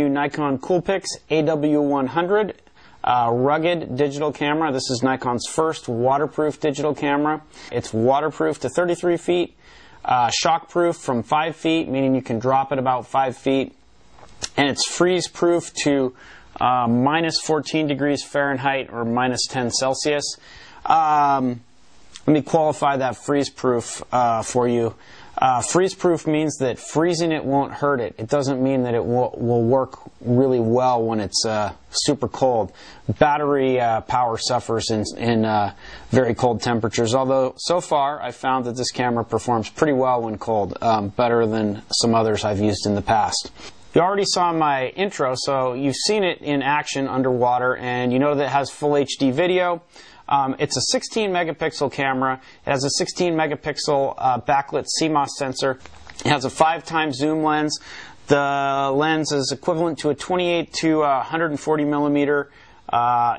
Nikon COOLPIX AW100 rugged digital camera. This is Nikon's first waterproof digital camera. It's waterproof to 33 feet, shockproof from 5 feet, meaning you can drop it about 5 feet, and it's freeze-proof to minus 14 degrees Fahrenheit or minus 10 Celsius. Let me qualify that freeze-proof for you. Freeze-proof means that freezing it won't hurt it. It doesn't mean that it will work really well when it's super cold. Battery power suffers in very cold temperatures, although so far I've found that this camera performs pretty well when cold, better than some others I've used in the past. You already saw my intro, so you've seen it in action underwater, and you know that it has full HD video. It's a 16 megapixel camera. It has a 16 megapixel backlit CMOS sensor. It has a 5x zoom lens. The lens is equivalent to a 28 to 140 millimeter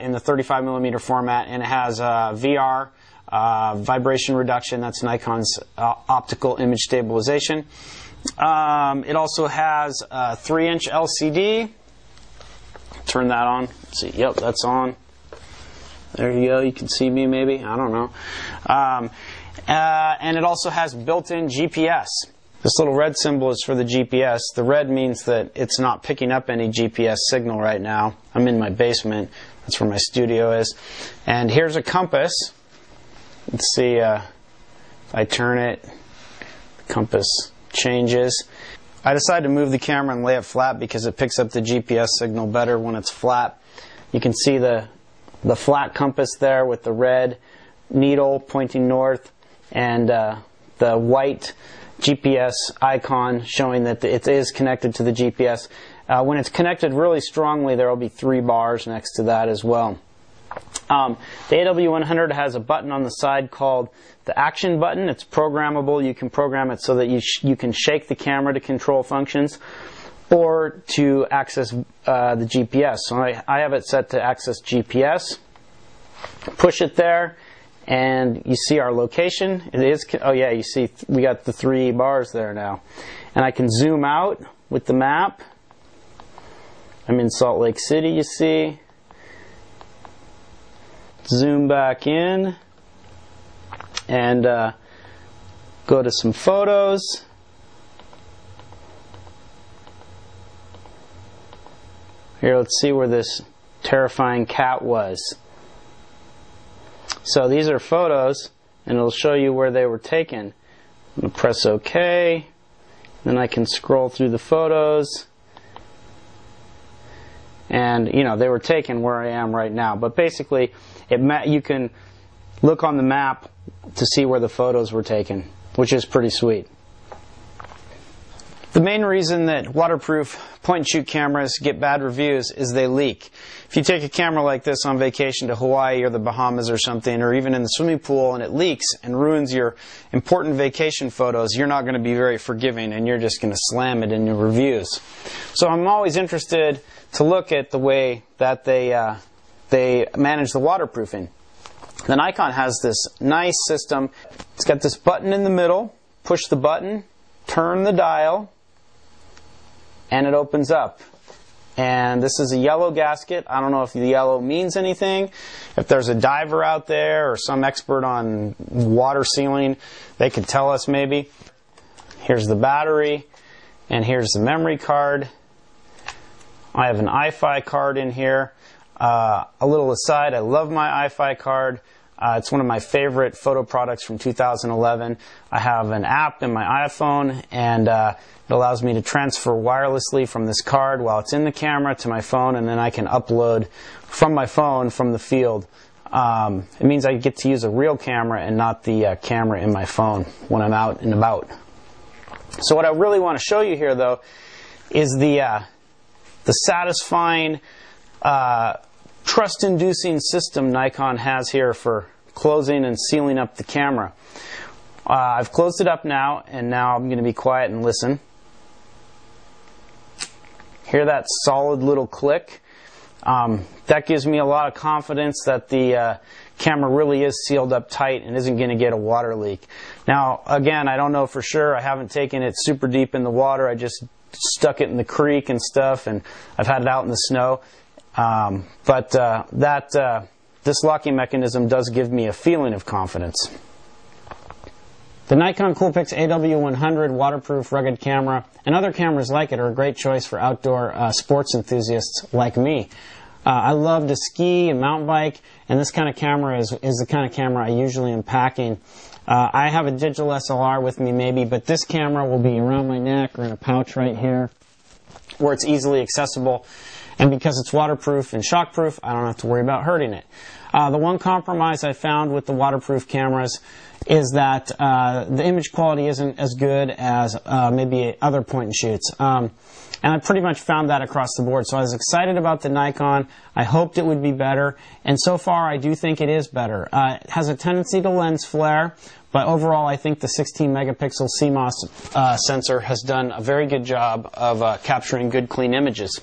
in the 35 millimeter format, and it has VR, vibration reduction. That's Nikon's optical image stabilization. It also has a 3-inch LCD. Turn that on. Let's see, yep, that's on. There you go. You can see me maybe. I don't know. And it also has built-in GPS. This little red symbol is for the GPS. The red means that it's not picking up any GPS signal right now. I'm in my basement. That's where my studio is. And here's a compass. Let's see if I turn it. The compass changes. I decided to move the camera and lay it flat because it picks up the GPS signal better when it's flat. You can see the flat compass there with the red needle pointing north, and the white GPS icon showing that it is connected to the GPS. When it's connected really strongly, there will be 3 bars next to that as well. The AW100 has a button on the side called the action button. It's programmable. You can program it so that you can shake the camera to control functions or to access the GPS. So I have it set to access GPS. Push it there, and you see our location. It is, oh yeah, you see we got the 3 bars there now. And I can zoom out with the map. I'm in Salt Lake City, you see. Zoom back in and go to some photos. Here, let's see where this terrifying cat was. So these are photos, and it'll show you where they were taken. I'm going to press OK. Then I can scroll through the photos. And, you know, they were taken where I am right now. But basically, you can look on the map to see where the photos were taken, which is pretty sweet. The main reason that waterproof point-and-shoot cameras get bad reviews is they leak. If you take a camera like this on vacation to Hawaii or the Bahamas or something, or even in the swimming pool, and it leaks and ruins your important vacation photos, you're not going to be very forgiving, and you're just going to slam it in your reviews. So I'm always interested to look at the way that they manage the waterproofing. The Nikon has this nice system. It's got this button in the middle. Push the button, turn the dial, and it opens up. And this is a yellow gasket. I don't know if the yellow means anything. If there's a diver out there or some expert on water sealing, they could tell us maybe. Here's the battery, and here's the memory card. I have an iFi card in here. A little aside, I love my iFi card. It's one of my favorite photo products from 2011. I have an app in my iPhone, and it allows me to transfer wirelessly from this card while it's in the camera to my phone, and then I can upload from my phone from the field. It means I get to use a real camera and not the camera in my phone when I'm out and about. So what I really want to show you here, though, is the satisfying, trust-inducing system Nikon has here for closing and sealing up the camera. I've closed it up now, and now I'm going to be quiet and listen. Hear that solid little click? That gives me a lot of confidence that the camera really is sealed up tight and isn't going to get a water leak. Now, again, I don't know for sure. I haven't taken it super deep in the water. I just stuck it in the creek and stuff, and I've had it out in the snow. This locking mechanism does give me a feeling of confidence. The Nikon COOLPIX AW100 waterproof rugged camera and other cameras like it are a great choice for outdoor sports enthusiasts like me. I love to ski and mountain bike, and this kind of camera is the kind of camera I usually am packing. I have a digital SLR with me maybe, but this camera will be around my neck or in a pouch right here where it's easily accessible. And because it's waterproof and shockproof, I don't have to worry about hurting it. The one compromise I found with the waterproof cameras is that the image quality isn't as good as maybe other point-and-shoots. And I pretty much found that across the board. So I was excited about the Nikon. I hoped it would be better. And so far, I do think it is better. It has a tendency to lens flare, but overall, I think the 16-megapixel CMOS sensor has done a very good job of capturing good, clean images.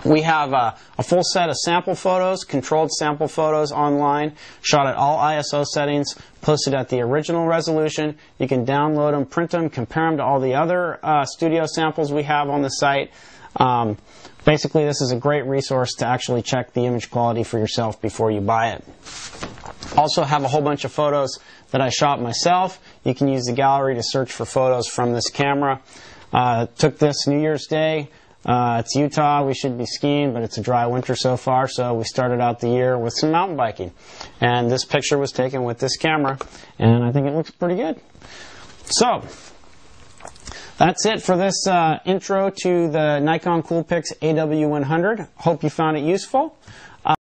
We have a full set of sample photos, controlled sample photos online, shot at all ISO settings, posted at the original resolution. You can download them, print them, compare them to all the other studio samples we have on the site. Basically, this is a great resource to actually check the image quality for yourself before you buy it. Also have a whole bunch of photos that I shot myself. You can use the gallery to search for photos from this camera. Took this New Year's Day. It's Utah, we should be skiing, but it's a dry winter so far, so we started out the year with some mountain biking. And this picture was taken with this camera, and I think it looks pretty good. So, that's it for this intro to the Nikon COOLPIX AW100. Hope you found it useful.